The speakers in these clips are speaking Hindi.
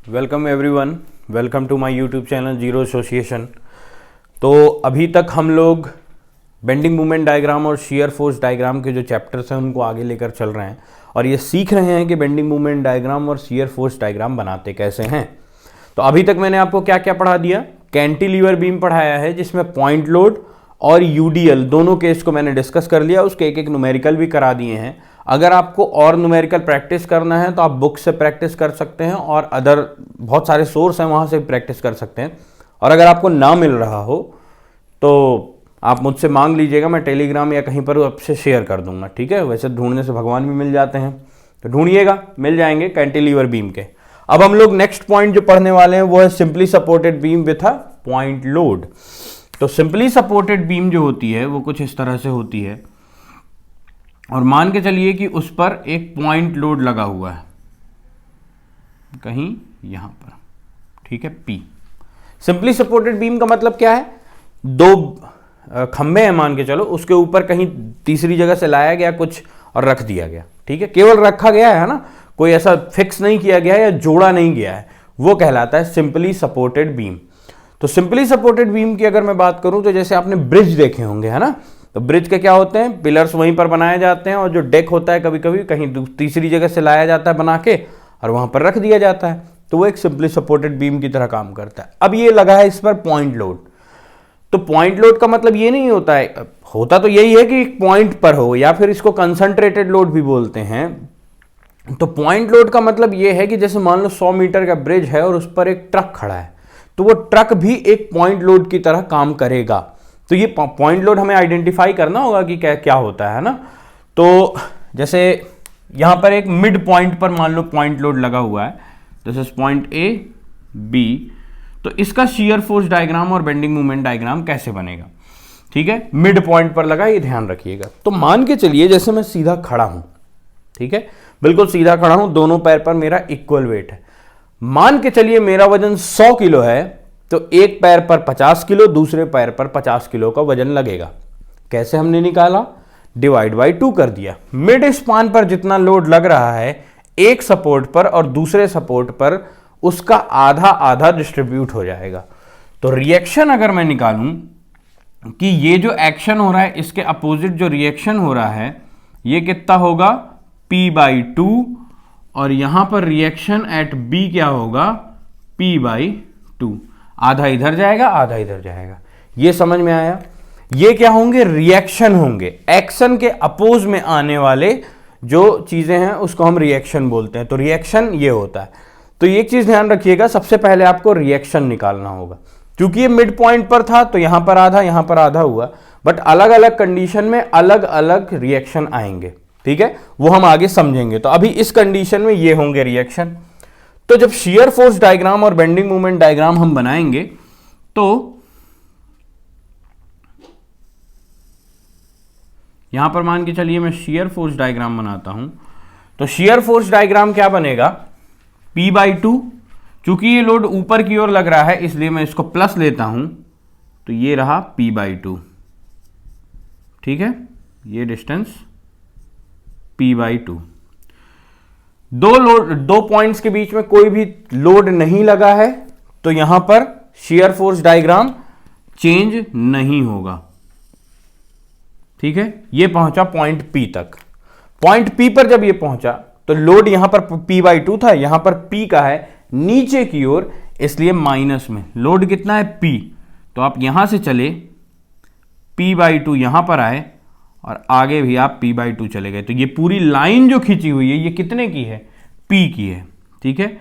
Welcome everyone, welcome to my YouTube channel zero association. तो अभी तक हम लोग बेंडिंग मोमेंट डायग्राम और शियर फोर्स डायग्राम के जो चैप्टर्स हैं उनको आगे लेकर चल रहे हैं और ये सीख रहे हैं कि बेंडिंग मोमेंट डायग्राम और शियर फोर्स डायग्राम बनाते कैसे हैं। तो अभी तक मैंने आपको क्या क्या पढ़ा दिया। कैंटिलीवर बीम पढ़ाया है जिसमें पॉइंट लोड और यूडीएल दोनों केस को मैंने डिस्कस कर लिया, उसके एक एक न्यूमेरिकल भी करा दिए हैं। अगर आपको और न्यूमेरिकल प्रैक्टिस करना है तो आप बुक से प्रैक्टिस कर सकते हैं और अदर बहुत सारे सोर्स हैं वहाँ से प्रैक्टिस कर सकते हैं। और अगर आपको ना मिल रहा हो तो आप मुझसे मांग लीजिएगा, मैं टेलीग्राम या कहीं पर आपसे शेयर कर दूंगा, ठीक है। वैसे ढूंढने से भगवान भी मिल जाते हैं, तो ढूंढिएगा, मिल जाएंगे कैंटिलीवर बीम के। अब हम लोग नेक्स्ट पॉइंट जो पढ़ने वाले हैं वो है simply supported beam with a point load. तो सिंपली सपोर्टेड बीम जो होती है वो कुछ इस तरह से होती है और मान के चलिए कि उस पर एक पॉइंट लोड लगा हुआ है कहीं यहां पर, ठीक है, पी। सिंपली सपोर्टेड बीम का मतलब क्या है, दो खंबे हैं मान के चलो, उसके ऊपर कहीं तीसरी जगह से लाया गया कुछ और रख दिया गया, ठीक है, केवल रखा गया है ना, कोई ऐसा फिक्स नहीं किया गया है या जोड़ा नहीं गया है, वो कहलाता है सिंपली सपोर्टेड बीम। तो सिंपली सपोर्टेड बीम की अगर मैं बात करूं तो जैसे आपने ब्रिज देखे होंगे, है ना, तो ब्रिज के क्या होते हैं, पिलर्स वहीं पर बनाए जाते हैं और जो डेक होता है कभी कभी कहीं तीसरी जगह से लाया जाता है बना के और वहां पर रख दिया जाता है, तो वो एक सिंपली सपोर्टेड बीम की तरह काम करता है। अब ये लगा है इस पर पॉइंट लोड, तो पॉइंट लोड का मतलब ये नहीं होता है, होता तो यही है कि एक पॉइंट पर हो, या फिर इसको कंसंट्रेटेड लोड भी बोलते हैं। तो पॉइंट लोड का मतलब ये है कि जैसे मान लो 100 मीटर का ब्रिज है और उस पर एक ट्रक खड़ा है, तो वो ट्रक भी एक पॉइंट लोड की तरह काम करेगा। तो ये पॉइंट लोड हमें आइडेंटिफाई करना होगा कि क्या क्या होता है ना। तो जैसे यहां पर एक मिड पॉइंट पर मान लो पॉइंट लोड लगा हुआ है, this is point A B, तो इसका शियर फोर्स डायग्राम और बेंडिंग मोमेंट डायग्राम कैसे बनेगा, ठीक है, मिड पॉइंट पर लगा, ये ध्यान रखिएगा। तो मान के चलिए जैसे मैं सीधा खड़ा हूं, ठीक है, बिल्कुल सीधा खड़ा हूं, दोनों पैर पर मेरा इक्वल वेट है। मान के चलिए मेरा वजन 100 किलो है, तो एक पैर पर 50 किलो, दूसरे पैर पर 50 किलो का वजन लगेगा। कैसे हमने निकाला, डिवाइड बाई 2 कर दिया। मिड स्पान पर जितना लोड लग रहा है एक सपोर्ट पर और दूसरे सपोर्ट पर, उसका आधा आधा डिस्ट्रीब्यूट हो जाएगा। तो रिएक्शन अगर मैं निकालूं कि ये जो एक्शन हो रहा है इसके अपोजिट जो रिएक्शन हो रहा है ये कितना होगा, P/2, और यहां पर रिएक्शन एट B क्या होगा, P/2। आधा इधर जाएगा आधा इधर जाएगा, ये समझ में आया। ये क्या होंगे, रिएक्शन होंगे, एक्शन के अपोज में आने वाले जो चीजें हैं उसको हम रिएक्शन बोलते हैं। तो रिएक्शन ये होता है। तो एक चीज ध्यान रखिएगा, सबसे पहले आपको रिएक्शन निकालना होगा। क्योंकि ये मिड पॉइंट पर था तो यहां पर आधा हुआ, बट अलग अलग कंडीशन में अलग अलग रिएक्शन आएंगे, ठीक है, वो हम आगे समझेंगे। तो अभी इस कंडीशन में ये होंगे रिएक्शन। तो जब शियर फोर्स डायग्राम और बेंडिंग मोमेंट डायग्राम हम बनाएंगे तो यहां पर मान के चलिए मैं शियर फोर्स डायग्राम बनाता हूं, तो शियर फोर्स डायग्राम क्या बनेगा, P/2। चूंकि ये लोड ऊपर की ओर लग रहा है इसलिए मैं इसको प्लस लेता हूं, तो ये रहा P/2, ठीक है, ये डिस्टेंस P/2। दो पॉइंट्स के बीच में कोई भी लोड नहीं लगा है तो यहां पर शियर फोर्स डायग्राम चेंज नहीं होगा, ठीक है। ये पहुंचा पॉइंट P तक। पॉइंट P पर जब ये पहुंचा तो लोड यहां पर P/2 था, यहां पर P का है नीचे की ओर, इसलिए माइनस में लोड कितना है P। तो आप यहां से चले P/2 यहां पर आए और आगे भी आप P/2 चले गए, तो ये पूरी लाइन जो खींची हुई है ये कितने की है, P की है, ठीक है।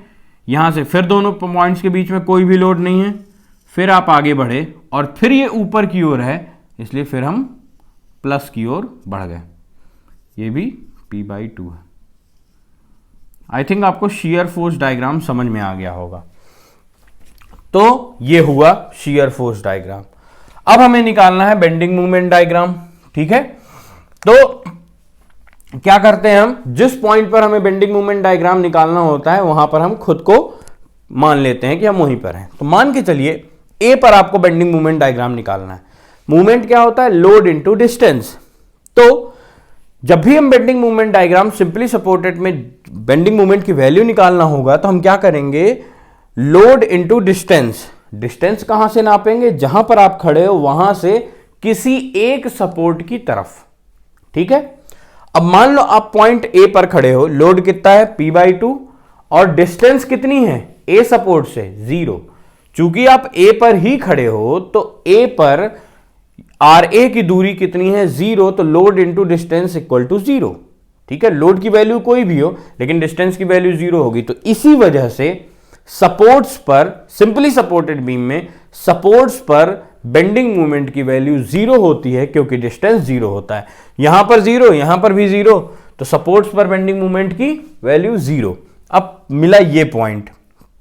यहां से फिर दोनों पॉइंट्स के बीच में कोई भी लोड नहीं है, फिर आप आगे बढ़े और फिर ये ऊपर की ओर है इसलिए फिर हम प्लस की ओर बढ़ गए, ये भी P/2 है। आई थिंक आपको शियर फोर्स डायग्राम समझ में आ गया होगा। तो ये हुआ शियर फोर्स डायग्राम। अब हमें निकालना है बेंडिंग मोमेंट डायग्राम, ठीक है। तो क्या करते हैं हम, जिस पॉइंट पर हमें बेंडिंग मोमेंट डायग्राम निकालना होता है वहां पर हम खुद को मान लेते हैं कि हम वहीं पर हैं। तो मान के चलिए ए पर आपको बेंडिंग मोमेंट डायग्राम निकालना है। मूवमेंट क्या होता है, लोड इनटू डिस्टेंस। तो जब भी हम bending movement diagram simply supported में बेंडिंग मूवमेंट की वैल्यू निकालना होगा तो हम क्या करेंगे, लोड इंटू डिस्टेंस, डिस्टेंस कहां से नापेंगे, जहां पर आप खड़े हो वहां से किसी एक सपोर्ट की तरफ, ठीक है। अब मान लो आप पॉइंट ए पर खड़े हो, लोड कितना है P/2 और डिस्टेंस कितनी है ए सपोर्ट से 0। चूंकि आप ए पर ही खड़े हो तो ए पर RA की दूरी कितनी है 0, तो load into distance equal to 0, ठीक है। लोड की वैल्यू कोई भी हो लेकिन डिस्टेंस की वैल्यू 0 होगी। तो इसी वजह से सपोर्ट्स पर, सिंपली सपोर्टेड बीम में सपोर्ट्स पर बेंडिंग मोमेंट की वैल्यू 0 होती है क्योंकि डिस्टेंस 0 होता है। यहां पर 0, यहां पर भी 0, तो सपोर्ट्स पर बेंडिंग मोमेंट की वैल्यू 0। अब मिला ये पॉइंट,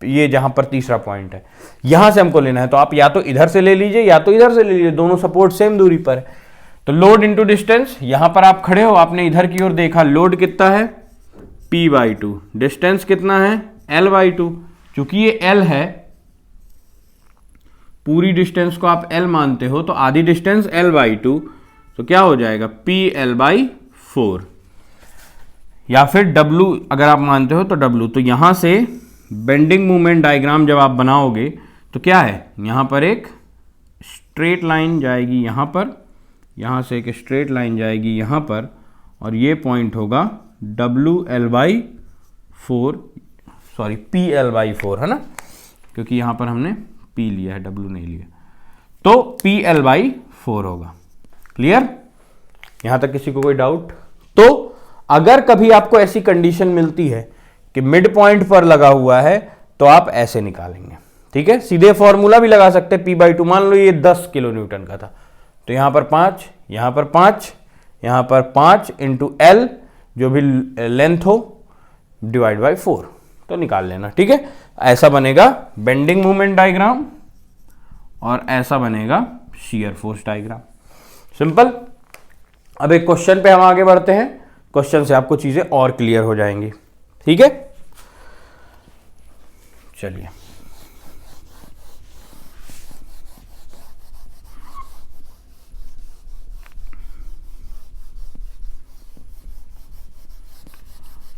ये जहां पर तीसरा पॉइंट है, यहां से हमको लेना है। तो आप या तो इधर से ले लीजिए या तो इधर से ले लीजिए, दोनों सपोर्ट सेम दूरी पर है। तो लोड इंटू डिस्टेंस, यहां पर आप खड़े हो, आपने इधर की ओर देखा, लोड कितना है P/2, डिस्टेंस कितना है L/2। चूंकि ये L है, पूरी डिस्टेंस को आप L मानते हो तो आधी डिस्टेंस L/2, तो क्या हो जाएगा PL/4, या फिर W अगर आप मानते हो तो W। तो यहां से बेंडिंग मोमेंट डायग्राम जब आप बनाओगे तो क्या है, यहां पर एक स्ट्रेट लाइन जाएगी यहां पर, यहां से एक स्ट्रेट लाइन जाएगी यहां पर, और ये पॉइंट होगा WL/4, सॉरी PL/4 है ना, क्योंकि यहां पर हमने P लिया है, W नहीं लिया, तो PL/4 होगा। क्लियर, यहां तक किसी को कोई डाउट? तो अगर कभी आपको ऐसी कंडीशन मिलती है कि मिड पॉइंट पर लगा हुआ है तो आप ऐसे निकालेंगे, ठीक है। सीधे फॉर्मूला भी लगा सकते हैं, P/2 मान लो ये 10 किलो न्यूटन का था, तो यहां पर 5, यहां पर 5, यहां पर 5 इंटू L जो भी लेंथ हो डिवाइड बाई 4, तो निकाल लेना, ठीक है। ऐसा बनेगा बेंडिंग मोमेंट डायग्राम और ऐसा बनेगा शियर फोर्स डायग्राम, सिंपल। अब एक क्वेश्चन पे हम आगे बढ़ते हैं, क्वेश्चन से आपको चीजें और क्लियर हो जाएंगी, ठीक है। चलिए,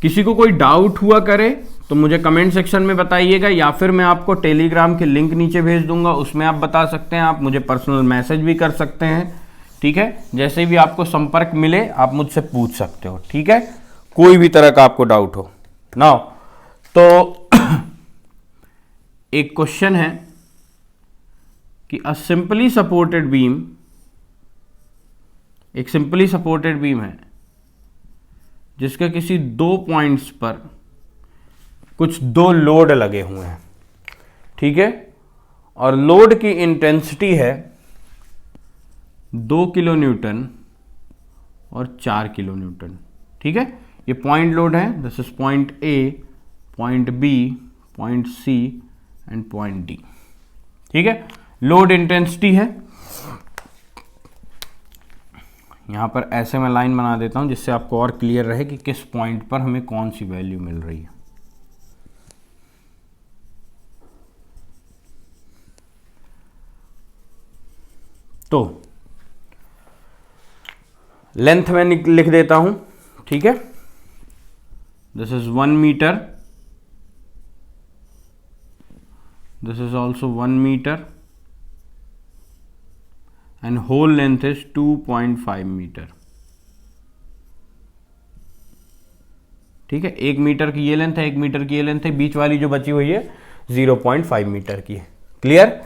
किसी को कोई डाउट हुआ करे तो मुझे कमेंट सेक्शन में बताइएगा, या फिर मैं आपको टेलीग्राम के लिंक नीचे भेज दूंगा, उसमें आप बता सकते हैं। आप मुझे पर्सनल मैसेज भी कर सकते हैं, ठीक है। जैसे भी आपको संपर्क मिले आप मुझसे पूछ सकते हो, ठीक है, कोई भी तरह का आपको डाउट हो ना। तो एक क्वेश्चन है कि अ सिंपली सपोर्टेड बीम, एक सिंपली सपोर्टेड बीम है जिसके किसी 2 पॉइंट्स पर कुछ 2 लोड लगे हुए हैं, ठीक है, और लोड की इंटेंसिटी है 2 किलो न्यूटन और 4 किलो न्यूटन, ठीक है। ये पॉइंट लोड है, this is point A, point B, point C and point D, ठीक है। लोड इंटेंसिटी है, यहां पर ऐसे मैं लाइन बना देता हूं जिससे आपको और क्लियर रहे कि किस पॉइंट पर हमें कौन सी वैल्यू मिल रही है। तो लेंथ में लिख देता हूं, ठीक है, this is 1 metre, this is also 1 metre and whole length is 2.5 metre, ठीक है। 1 मीटर की ये लेंथ है, 1 मीटर की ये लेंथ है, बीच वाली जो बची हुई है 0.5 मीटर की है। क्लियर।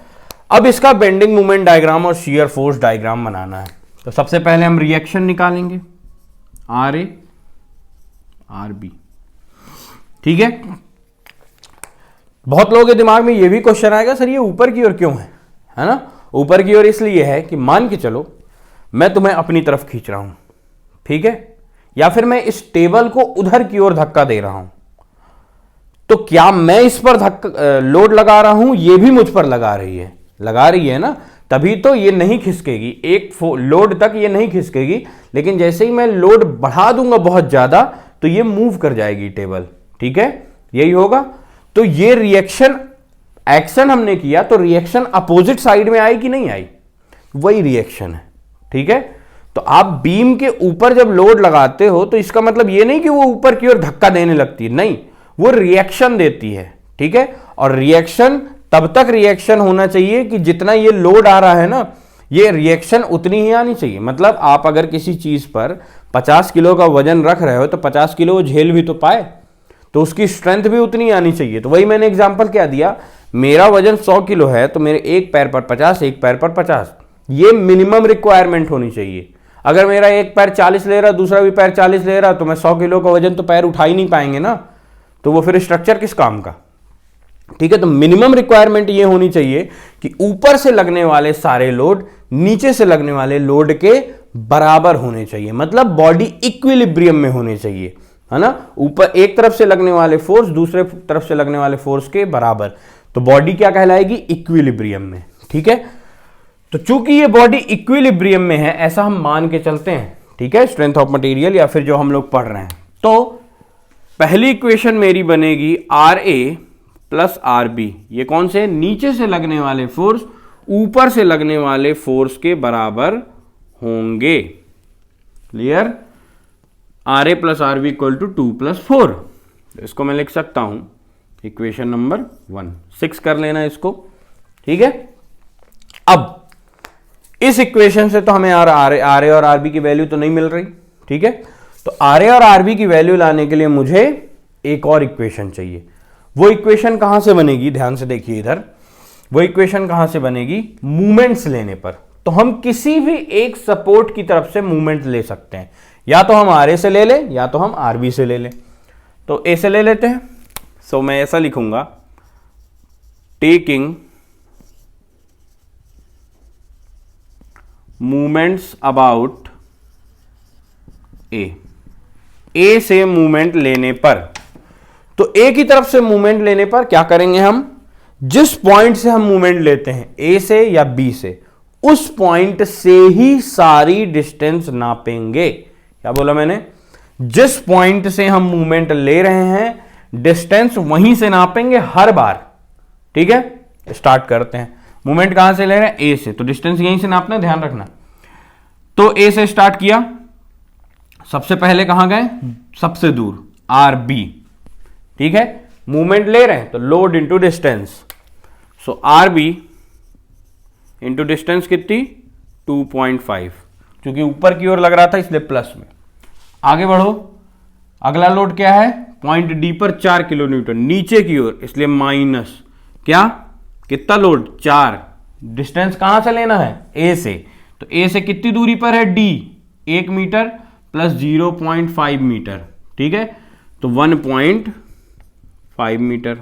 अब इसका बेंडिंग मोमेंट डायग्राम और शियर फोर्स डायग्राम बनाना है। तो सबसे पहले हम रिएक्शन निकालेंगे, RA RB, ठीक है। बहुत लोगों के दिमाग में ये भी क्वेश्चन आएगा, सर ये ऊपर की ओर क्यों है ना। ऊपर की ओर इसलिए है कि मान के चलो मैं तुम्हें अपनी तरफ खींच रहा हूं, ठीक है, या फिर मैं इस टेबल को उधर की ओर धक्का दे रहा हूं, तो क्या मैं इस पर लोड लगा रहा हूं, ये भी मुझ पर लगा रही है ना, तभी तो ये नहीं खिसकेगी, एक लोड तक ये नहीं खिसकेगी, लेकिन जैसे ही मैं लोड बढ़ा दूंगा बहुत ज्यादा तो ये मूव कर जाएगी टेबल, ठीक है, यही होगा। तो ये रिएक्शन, एक्शन हमने किया तो रिएक्शन अपोजिट साइड में आई कि नहीं आई, वही रिएक्शन है, ठीक है। तो आप बीम के ऊपर जब लोड लगाते हो तो इसका मतलब ये नहीं कि वो ऊपर की ओर धक्का देने लगती है, नहीं, वो रिएक्शन देती है, ठीक है। और रिएक्शन तब तक रिएक्शन होना चाहिए कि जितना ये लोड आ रहा है ना, ये रिएक्शन उतनी ही आनी चाहिए। मतलब आप अगर किसी चीज पर 50 किलो का वजन रख रहे हो तो 50 किलो वो झेल भी तो पाए, तो उसकी स्ट्रेंथ भी उतनी आनी चाहिए। तो वही मैंने एग्जांपल क्या दिया, मेरा वजन 100 किलो है तो मेरे एक पैर पर 50, एक पैर पर 50, ये मिनिमम रिक्वायरमेंट होनी चाहिए। अगर मेरा एक पैर 40 ले रहा, दूसरा भी पैर 40 ले रहा, तो मैं 100 किलो का वजन तो पैर उठा ही नहीं पाएंगे ना, तो वो फिर स्ट्रक्चर किस काम का। ठीक है, तो मिनिमम रिक्वायरमेंट ये होनी चाहिए कि ऊपर से लगने वाले सारे लोड नीचे से लगने वाले लोड के बराबर होने चाहिए। मतलब बॉडी इक्विलिब्रियम में होने चाहिए, है ना। ऊपर एक तरफ से लगने वाले फोर्स दूसरे तरफ से लगने वाले फोर्स के बराबर, तो बॉडी क्या कहलाएगी, इक्विलिब्रियम में। ठीक है, तो चूंकि ये बॉडी इक्विलिब्रियम में है ऐसा हम मान के चलते हैं, ठीक है, स्ट्रेंथ ऑफ मटेरियल या फिर जो हम लोग पढ़ रहे हैं। तो पहली इक्वेशन मेरी बनेगी RA प्लस RB, ये कौन से, नीचे से लगने वाले फोर्स ऊपर से लगने वाले फोर्स के बराबर होंगे। Clear, RA plus RB equal to 2 + 4, इसको मैं लिख सकता हूं इक्वेशन नंबर 1। 6 कर लेना इसको, ठीक है। अब इस इक्वेशन से तो हमें RA और RB की वैल्यू तो नहीं मिल रही, ठीक है। तो RA और RB की वैल्यू लाने के लिए मुझे एक और इक्वेशन चाहिए। वो इक्वेशन कहां से बनेगी, ध्यान से देखिए इधर, वो इक्वेशन कहां से बनेगी, मूवमेंट्स लेने पर। तो हम किसी भी एक सपोर्ट की तरफ से मूवमेंट ले सकते हैं, या तो हम RA से ले लें या तो हम RB से ले लें। तो A से ले लेते हैं। सो मैं ऐसा लिखूंगा, टेकिंग मूवमेंट्स अबाउट ए से मूवमेंट लेने पर, तो ए की तरफ से मूवमेंट लेने पर क्या करेंगे, हम जिस पॉइंट से हम मूवमेंट लेते हैं ए से या बी से, उस पॉइंट से ही सारी डिस्टेंस नापेंगे। क्या बोला मैंने, जिस पॉइंट से हम मूवमेंट ले रहे हैं डिस्टेंस वहीं से नापेंगे हर बार। ठीक है, स्टार्ट करते हैं। मूवमेंट कहां से ले रहे हैं, ए से, तो डिस्टेंस यहीं से नापना, ध्यान रखना। तो ए से स्टार्ट किया, सबसे पहले कहां गए, सबसे दूर RB। ठीक है, मूवमेंट ले रहे हैं तो लोड इंटू डिस्टेंस, सो RB इंटू डिस्टेंस कितनी 2.5, क्योंकि ऊपर की ओर लग रहा था इसलिए प्लस में। आगे बढ़ो, अगला लोड क्या है, पॉइंट डी पर 4 किलो न्यूटन, नीचे की ओर इसलिए माइनस, क्या कितना लोड 4, डिस्टेंस कहां से लेना है, ए से, तो ए से कितनी दूरी पर है, डी 1 मीटर प्लस 0.5 मीटर। ठीक है, तो 1.5 मीटर।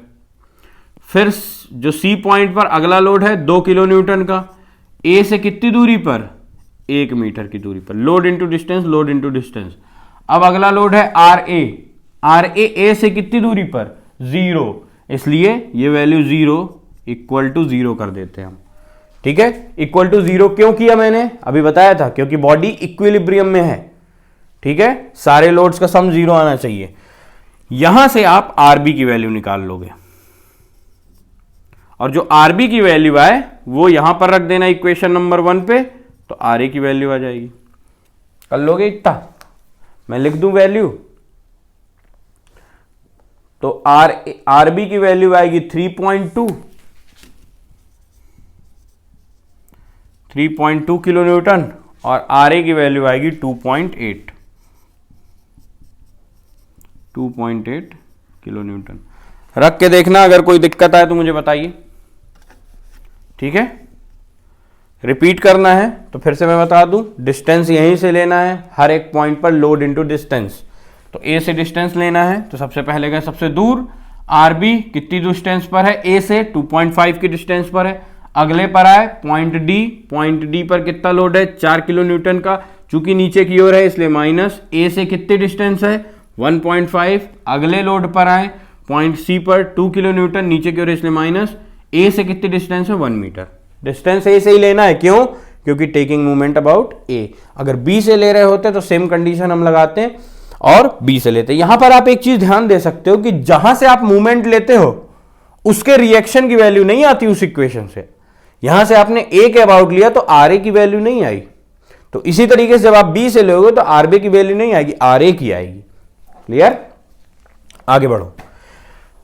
फिर जो सी पॉइंट पर अगला लोड है 2 किलो न्यूटन का, ए से कितनी दूरी पर, 1 मीटर की दूरी पर, load into distance, load into distance. अब अगला लोड है RA ए से कितनी दूरी पर, 0, इसलिए ये वैल्यू 0 इक्वल टू 0 कर देते हैं हम। ठीक है, इक्वल टू 0 क्यों किया मैंने अभी बताया था, क्योंकि बॉडी इक्विलिब्रियम में है। ठीक है, सारे लोड्स का सम 0 आना चाहिए। यहां से आप RB की वैल्यू निकाल लोगे, और जो RB की वैल्यू आए वो यहां पर रख देना इक्वेशन नंबर 1 पे, तो RA की वैल्यू आ जाएगी। कर लोगे इतना, मैं लिख दूं वैल्यू, तो RB की वैल्यू आएगी 3.2 किलो न्यूटन, और RA की वैल्यू आएगी 2.8 किलो न्यूटन। रख के देखना, अगर कोई दिक्कत आए तो मुझे बताइए। ठीक है, रिपीट करना है तो फिर से मैं बता दूं, डिस्टेंस यहीं से लेना है, हर एक पॉइंट पर लोड इंटू डिस्टेंस। तो ए से डिस्टेंस लेना है, तो सबसे पहले गए सबसे दूर, RB कितनी डिस्टेंस पर है, ए से 2.5 की डिस्टेंस पर है। अगले पर आए पॉइंट डी पर कितना लोड है, 4 किलो न्यूटन का, चूंकि नीचे की ओर है इसलिए माइनस, ए से कितनी डिस्टेंस है 1.5। अगले लोड पर आए पॉइंट सी पर 2 किलो न्यूटन, नीचे की ओर इसलिए माइनस, ए से कितनी डिस्टेंस है 1 मीटर। डिस्टेंस ए से ही लेना है, क्यों, क्योंकि टेकिंग मूवमेंट अबाउट ए। अगर बी से ले रहे होते तो सेम कंडीशन हम लगाते हैं और बी से लेते हैं। यहां पर आप एक चीज ध्यान दे सकते हो कि जहां से आप मूवमेंट लेते हो उसके रिएक्शन की वैल्यू नहीं आती उस इक्वेशन से। यहां से आपने ए के अबाउट लिया तो RA की वैल्यू नहीं आई, तो इसी तरीके से जब आप बी से लोगे तो RB की वैल्यू नहीं आएगी, RA की आएगी। क्लियर, आगे बढ़ो।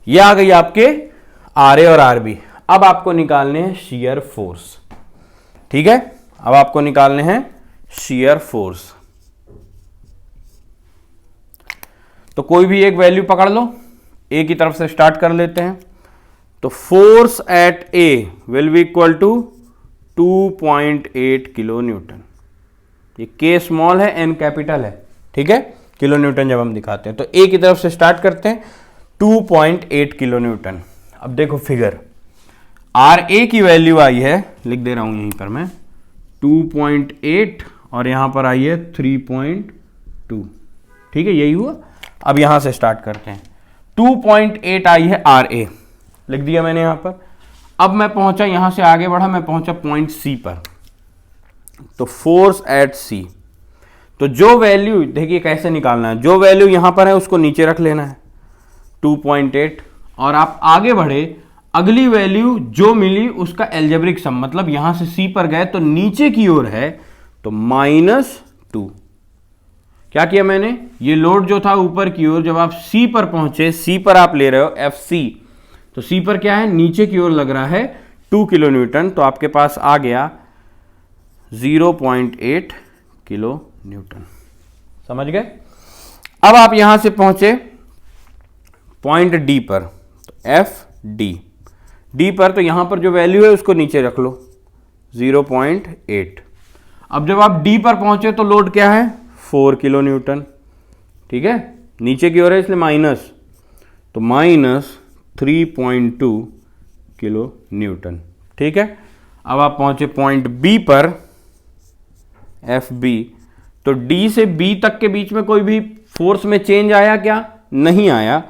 ये आ गई आपके आर ए और आर बी। अब आपको निकालने हैं शियर फोर्स, ठीक है, अब आपको निकालने हैं शियर फोर्स। तो कोई भी एक वैल्यू पकड़ लो, ए की तरफ से स्टार्ट कर लेते हैं। तो force at A will be equal to 2.8 kilo newton. ये के स्मॉल है, एन कैपिटल है, ठीक है, किलो न्यूटन जब हम दिखाते हैं। तो ए की तरफ से स्टार्ट करते हैं, 2.8 किलो न्यूटन। अब देखो फिगर, आर ए की वैल्यू आई है, लिख दे रहा हूं यहीं पर मैं, 2.8 और यहां पर आई है 3.2, ठीक है, यही हुआ। अब यहां से स्टार्ट करते हैं, 2.8 आई है आर ए, लिख दिया मैंने यहां पर। अब मैं पहुंचा, यहां से आगे बढ़ा, मैं पहुंचा पॉइंट सी पर, तो फोर्स एट सी। तो जो वैल्यू, देखिए कैसे निकालना है, जो वैल्यू यहां पर है उसको नीचे रख लेना है 2.8, और आप आगे बढ़े, अगली वैल्यू जो मिली उसका एल्जेब्रिक सम, मतलब यहां से सी पर गए तो नीचे की ओर है, तो -2। क्या किया मैंने, ये लोड जो था ऊपर की ओर, जब आप सी पर पहुंचे, सी पर आप ले रहे हो एफ सी, तो सी पर क्या है, नीचे की ओर लग रहा है 2 किलो न्यूटन, तो आपके पास आ गया 0.8 किलो न्यूटन। समझ गए। अब आप यहां से पहुंचे पॉइंट डी पर, तो एफ डी पर, तो यहां पर जो वैल्यू है उसको नीचे रख लो 0.8। अब जब आप डी पर पहुंचे तो लोड क्या है, 4 किलो न्यूटन, ठीक है, नीचे की ओर है इसलिए माइनस, तो -3.2 किलो न्यूटन, ठीक है। अब आप पहुंचे पॉइंट बी पर, एफ बी, तो डी से बी तक के बीच में कोई भी फोर्स में चेंज आया क्या, नहीं आया,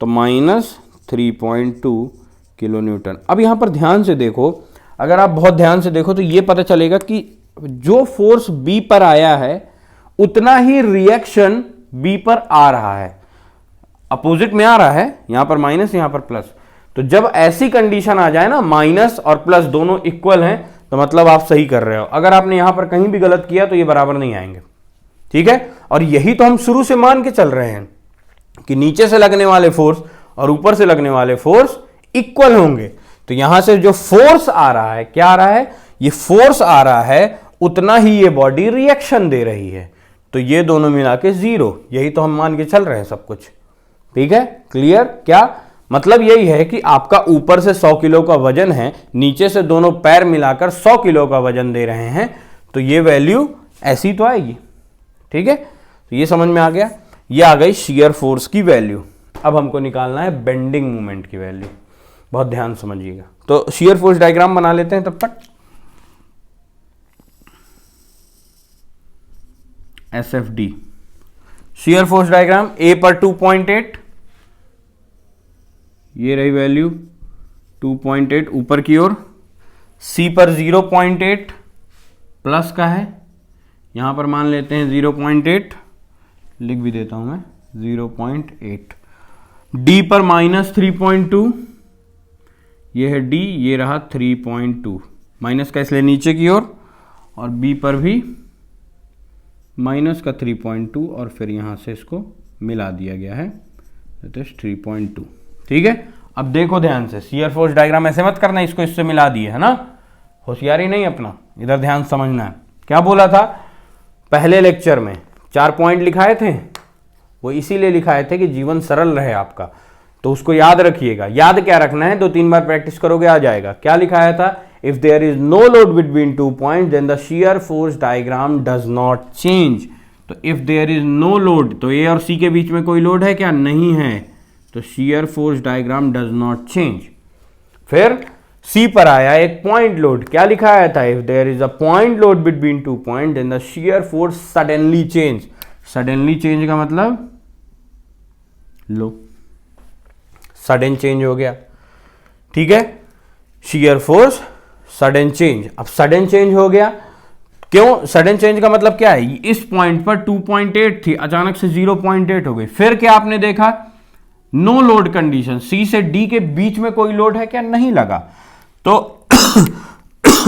तो -3.2 किलो न्यूटन। अब यहां पर ध्यान से देखो, अगर आप बहुत ध्यान से देखो तो ये पता चलेगा कि जो फोर्स बी पर आया है उतना ही रिएक्शन बी पर आ रहा है, अपोजिट में आ रहा है, यहां पर माइनस यहां पर प्लस। तो जब ऐसी कंडीशन आ जाए ना, माइनस और प्लस दोनों इक्वल हैं, तो मतलब आप सही कर रहे हो। अगर आपने यहां पर कहीं भी गलत किया तो ये बराबर नहीं आएंगे, ठीक है। और यही तो हम शुरू से मान के चल रहे हैं कि नीचे से लगने वाले फोर्स और ऊपर से लगने वाले फोर्स इक्वल होंगे। तो यहां से जो फोर्स आ रहा है, क्या आ रहा है, ये फोर्स आ रहा है, उतना ही ये बॉडी रिएक्शन दे रही है, तो ये दोनों मिला के 0। यही तो हम मान के चल रहे हैं सब कुछ, ठीक है, क्लियर। क्या मतलब, यही है कि आपका ऊपर से 100 किलो का वजन है, नीचे से दोनों पैर मिलाकर 100 किलो का वजन दे रहे हैं, तो ये वैल्यू ऐसी तो आएगी, ठीक है। तो ये समझ में आ गया, ये आ गई शियर फोर्स की वैल्यू। अब हमको निकालना है बेंडिंग मोमेंट की वैल्यू, बहुत ध्यान समझिएगा। तो शियर फोर्स डायग्राम बना लेते हैं तब तक। SFD शियर फोर्स डायग्राम, ए पर 2.8, ये रही वैल्यू 2.8 ऊपर की ओर, सी पर 0.8 प्लस का है, यहां पर मान लेते हैं 0.8, लिख भी देता हूं मैं 0.8, डी पर -3.2, ये है डी, ये रहा 3.2, माइनस का इसलिए नीचे की ओर, और बी पर भी माइनस का 3.2, और फिर यहां से इसको मिला दिया गया है, दैट इज 3.2, ठीक है। अब देखो ध्यान से, शियर फोर्स डायग्राम ऐसे मत करना, इसको इससे मिला दिए, है ना, होशियारी नहीं अपना, इधर ध्यान समझना है। क्या बोला था पहले लेक्चर में, 4 पॉइंट लिखाए थे, वो इसीलिए लिखाए थे कि जीवन सरल रहे आपका, तो उसको याद रखिएगा। याद क्या रखना है, 2-3 बार प्रैक्टिस करोगे आ जाएगा। क्या लिखाया था, if there is no load between 2 point then the shear force diagram does not change. तो if there is no load, तो ए और सी के बीच में कोई लोड है क्या, नहीं है, तो shear force diagram does not change. फिर सी पर आया एक पॉइंट लोड, क्या लिखा आया था, if there is a point load between 2 point then the shear force suddenly change. Suddenly change का मतलब लो, सडन चेंज हो गया, ठीक है, शियर फोर्स सडन चेंज। अब सडन चेंज हो गया, क्यों, सडन चेंज का मतलब क्या है, इस पॉइंट पर 2.8 थी, अचानक से 0.8 हो गई। फिर क्या आपने देखा, नो लोड कंडीशन, सी से डी के बीच में कोई लोड है क्या, नहीं लगा, तो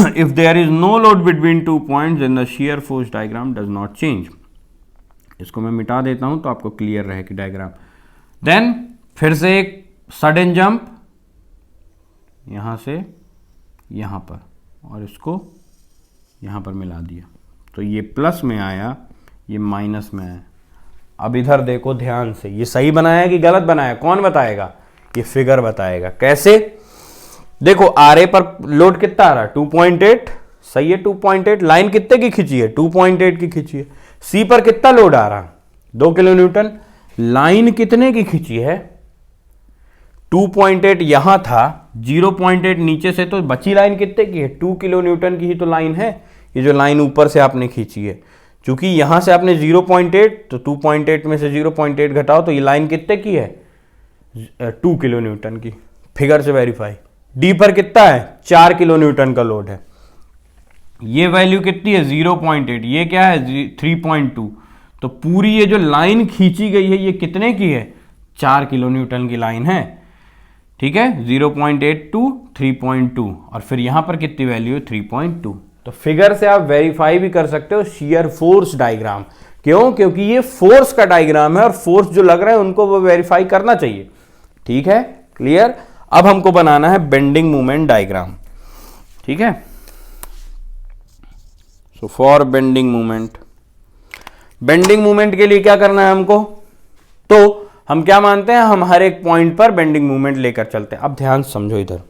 if there is no load between 2 points then the shear force diagram does not change. इसको मैं मिटा देता हूं तो आपको क्लियर रहे कि डायग्राम। देन फिर से एक सडन जंप, यहाँ से यहाँ पर, और इसको यहाँ पर मिला दिया, तो ये प्लस में आया, ये माइनस में आया। अब इधर देखो ध्यान से, ये सही बनाया कि गलत बनाया, कौन बताएगा? ये फिगर बताएगा। कैसे? देखो आरए पर लोड कितना आ रहा है? 2.8, सही है 2.8। लाइन कितने की खींची है? 2.8 की खींची है। सी पर कितना लोड आ रहा है? 2 किलो न्यूटन। लाइन कितने की खींची है? 2.8 यहां था, 0.8 नीचे से, तो बची लाइन कितने की है? 2 किलो न्यूटन की ही तो लाइन है। ये जो लाइन ऊपर से आपने खींची है, क्योंकि यहां से आपने 0.8, तो 2.8 में से 0.8 घटाओ, तो ये लाइन कितने की है? 2 किलो न्यूटन की। फिगर से वेरीफाई। डी पर कितना है? 4 किलो न्यूटन का लोड है। ये वैल्यू कितनी है? 0.8। ये क्या है? 3.2। तो पूरी ये जो लाइन खींची गई है, ये कितने की है? 4 किलो न्यूटन की लाइन है। ठीक है, 0.8 टू 3.2, और फिर यहां पर कितनी वैल्यू है? 3.2। तो फिगर से आप वेरीफाई भी कर सकते हो शियर फोर्स डायग्राम। क्यों? क्योंकि ये फोर्स का डायग्राम है, और फोर्स जो लग रहा है उनको वो वेरीफाई करना चाहिए। ठीक है, क्लियर? अब हमको बनाना है बेंडिंग मोमेंट डायग्राम। ठीक है, सो फॉर बेंडिंग मोमेंट के लिए क्या करना है हमको? तो हम क्या मानते हैं? हम हर एक पॉइंट पर बेंडिंग मोमेंट लेकर चलते हैं। अब ध्यान समझो इधर,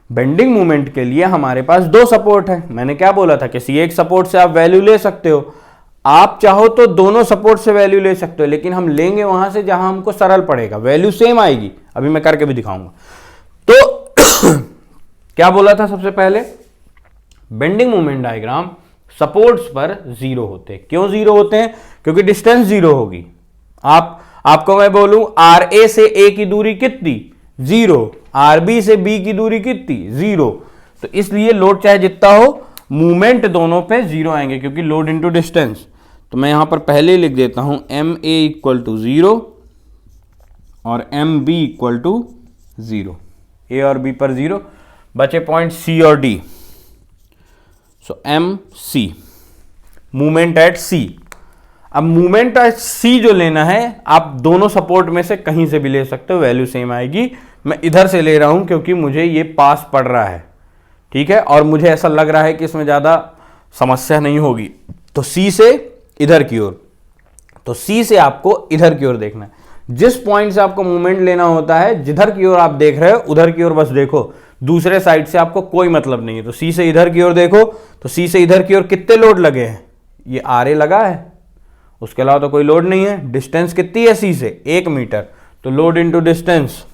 बेंडिंग मोमेंट के लिए हमारे पास 2 सपोर्ट है। मैंने क्या बोला था? किसी एक सपोर्ट से आप वैल्यू ले सकते हो, आप चाहो तो दोनों सपोर्ट से वैल्यू ले सकते हो, लेकिन हम लेंगे वहां से जहां हमको सरल पड़ेगा, वैल्यू सेम आएगी। अभी मैं करके भी दिखाऊंगा। तो क्या बोला था? सबसे पहले बेंडिंग मोमेंट डायग्राम सपोर्ट्स पर 0 होते हैं। क्यों 0 होते हैं? क्योंकि डिस्टेंस 0 होगी। आपको मैं बोलूं आर ए से ए की दूरी कितनी? 0। आर बी से बी की दूरी कितनी? 0। तो इसलिए लोड चाहे जितना हो, मूवमेंट दोनों पे 0 आएंगे, क्योंकि लोड इनटू डिस्टेंस। तो मैं यहां पर पहले ही लिख देता हूं एम ए इक्वल टू 0 और M B equal to 0। A और बी पर 0, बचे पॉइंट सी और D. So M C, movement at C. अब मूवमेंट एट सी जो लेना है, आप दोनों सपोर्ट में से कहीं से भी ले सकते हो, वैल्यू सेम आएगी। मैं इधर से ले रहा हूं क्योंकि मुझे ये पास पड़ रहा है। ठीक है, और मुझे ऐसा लग रहा है कि इसमें ज्यादा समस्या नहीं होगी। तो सी से इधर की ओर, तो सी से आपको इधर की ओर देखना है। जिस पॉइंट से आपको मूवमेंट लेना होता है, जिधर की ओर आप देख रहे हो उधर की ओर बस देखो, दूसरे साइड से आपको कोई मतलब नहीं है। तो सी से इधर की ओर देखो, तो सी से इधर की ओर कितने लोड लगे हैं? ये आर ए लगा है, उसके अलावा तो कोई लोड नहीं है। डिस्टेंस कितनी है सी से? 1 मीटर। तो load into distance,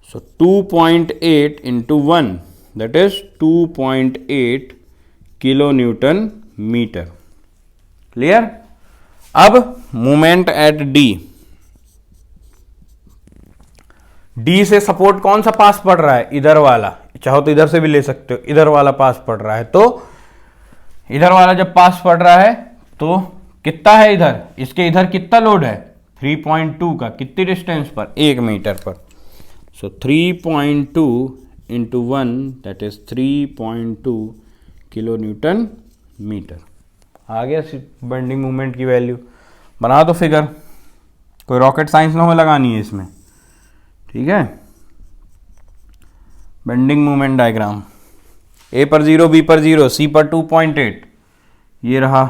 so 2.8 into 1, that is 2.8 kilo newton metre. Clear? अब मूवमेंट एट डी, डी से सपोर्ट कौन सा पास पड़ रहा है? इधर वाला। चाहो तो इधर से भी ले सकते हो, इधर वाला पास पड़ रहा है। तो इधर वाला जब पास पड़ रहा है तो कितना है इधर? इसके इधर कितना लोड है? 3.2 का। कितनी डिस्टेंस पर? 1 मीटर पर। So 3.2 into 1, that is 3.2 kilo newton metre. आ गया बेंडिंग मूवमेंट की वैल्यू। बना दो फिगर, कोई रॉकेट साइंस ना हो लगानी है इसमें। ठीक है, बेंडिंग मूवमेंट डायग्राम। ए पर 0, बी पर 0, सी पर 2.8, ये रहा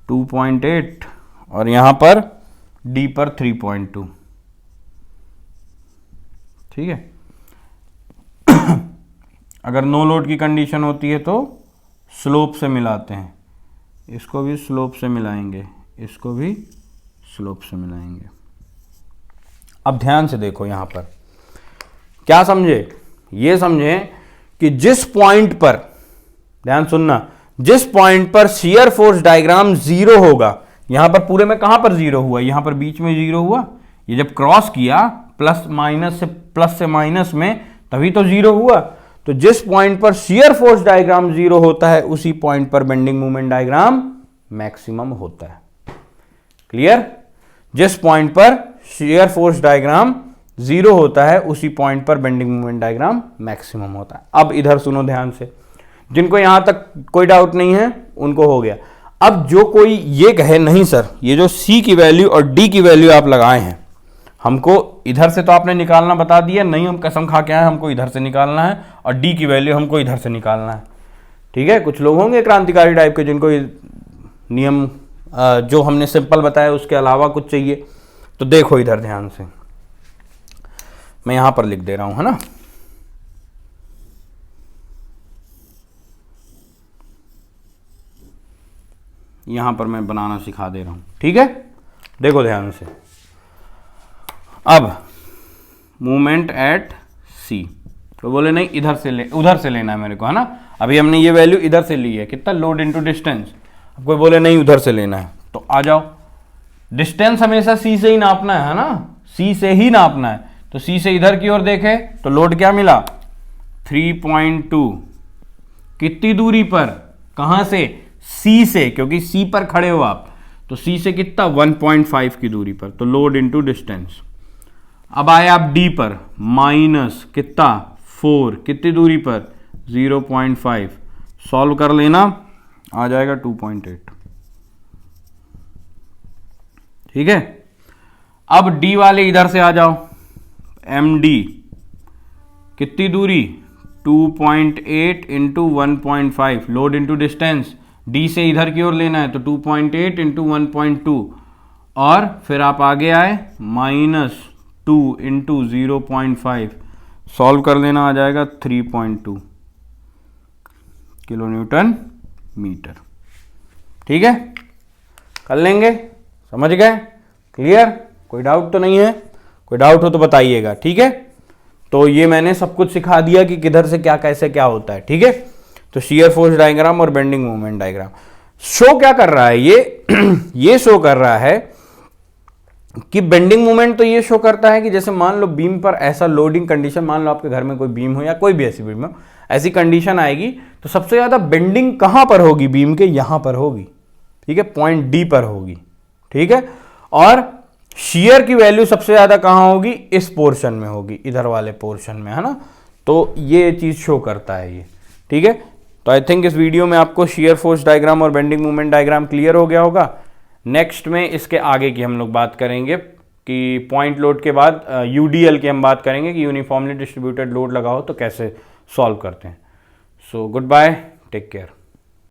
2.8, और यहां पर डी पर 3.2। ठीक है, अगर नो लोड की कंडीशन होती है तो स्लोप से मिलाते हैं, इसको भी स्लोप से मिलाएंगे, इसको भी स्लोप से मिलाएंगे। अब ध्यान से देखो, यहां पर क्या समझे? ये समझे कि जिस पॉइंट पर, ध्यान सुनना, जिस पॉइंट पर शियर फोर्स डायग्राम 0 होगा, यहां पर पूरे में कहां पर 0 हुआ? यहां पर बीच में 0 हुआ। ये जब क्रॉस किया प्लस से माइनस में, तभी तो 0 हुआ। तो जिस पॉइंट पर शियर फोर्स डायग्राम 0 होता है, उसी पॉइंट पर बेंडिंग मोमेंट डायग्राम मैक्सिमम होता है। क्लियर? जिस पॉइंट पर शियर फोर्स डायग्राम 0 होता है, उसी पॉइंट पर बेंडिंग मोमेंट डायग्राम मैक्सिमम होता है। अब इधर सुनो ध्यान से, जिनको यहां तक कोई डाउट नहीं है उनको हो गया। अब जो कोई ये कहे नहीं सर, ये जो सी की वैल्यू और डी की वैल्यू आप लगाए हैं, हमको इधर से तो आपने निकालना बता दिया, नहीं हम कसम खा के आए, हमको इधर से निकालना है और डी की वैल्यू हमको इधर से निकालना है। ठीक है, कुछ लोग होंगे क्रांतिकारी टाइप के जिनको नियम जो हमने सिंपल बताया उसके अलावा कुछ चाहिए। तो देखो इधर ध्यान से, मैं यहां पर लिख दे रहा हूं, है ना। यहां पर मैं बनाना सिखा दे रहा हूं, ठीक है। देखो ध्यान से, अब मूवमेंट एट सी, तो बोले नहीं इधर से उधर से लेना है मेरे को, है ना। अभी हमने ये वैल्यू इधर से ली है, कितना, लोड इनटू डिस्टेंस। अब कोई बोले नहीं उधर से लेना है, तो आ जाओ, डिस्टेंस हमेशा सी से ही नापना है ना, सी से ही नापना है। तो सी से इधर की ओर देखे तो लोड क्या मिला, 3.2। कितनी दूरी पर, कहां से, सी से, क्योंकि सी पर खड़े हो आप, तो सी से कितना, 1.5 की दूरी पर, तो लोड इनटू डिस्टेंस। अब आए आप डी पर, माइनस कितना, 4, कितनी दूरी पर, 0.5, सॉल्व कर लेना, आ जाएगा 2.8। ठीक है, अब डी वाले इधर से आ जाओ, एम डी कितनी दूरी, 2.8 into 1.5, load into distance, D से इधर की ओर लेना है तो 2.8 इंटू 1.2, और फिर आप आगे आए -2 इंटू 0.5, सॉल्व कर लेना, आ जाएगा 3.2 किलो न्यूटन मीटर। ठीक है, कर लेंगे, समझ गए, क्लियर, कोई डाउट तो नहीं है, कोई डाउट हो तो बताइएगा। ठीक है, तो ये मैंने सब कुछ सिखा दिया कि किधर से क्या कैसे क्या होता है। ठीक है, तो शियर फोर्स डायग्राम और बेंडिंग मोमेंट डायग्राम शो क्या कर रहा है, ये शो कर रहा है कि बेंडिंग मोमेंट तो ये शो करता है कि जैसे मान लो बीम पर ऐसा लोडिंग कंडीशन, मान लो आपके घर में कोई बीम हो या कोई भी ऐसी बीम हो, ऐसी कंडीशन आएगी तो सबसे ज्यादा बेंडिंग कहां पर होगी, बीम के यहां पर होगी। ठीक है, पॉइंट डी पर होगी। ठीक है, और शियर की वैल्यू सबसे ज्यादा कहां होगी, इस पोर्शन में होगी, इधर वाले पोर्शन में, है ना। तो ये चीज शो करता है ये। ठीक है, तो आई थिंक इस वीडियो में आपको शियर फोर्स डायग्राम और बेंडिंग मोमेंट डायग्राम क्लियर हो गया होगा। नेक्स्ट में इसके आगे की हम लोग बात करेंगे कि पॉइंट लोड के बाद यूडीएल की हम बात करेंगे कि यूनिफॉर्मली डिस्ट्रीब्यूटेड लोड लगाओ तो कैसे सॉल्व करते हैं। So good bye, take care.